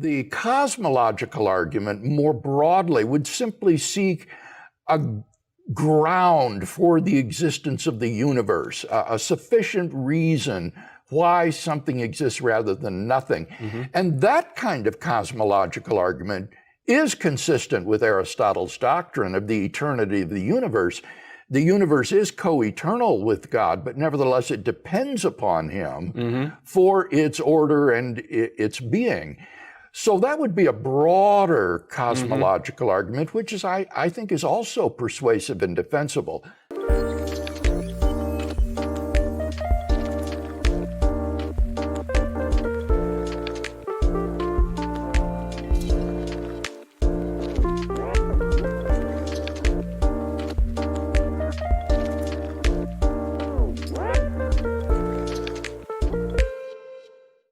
The cosmological argument, more broadly, would simply seek a ground for the existence of the universe, a sufficient reason why something exists rather than nothing. And that kind of cosmological argument is consistent with Aristotle's doctrine of the eternity of the universe. The universe is co-eternal with God, but nevertheless it depends upon him for its order and its being. So that would be a broader cosmological argument, which is, I think, is also persuasive and defensible.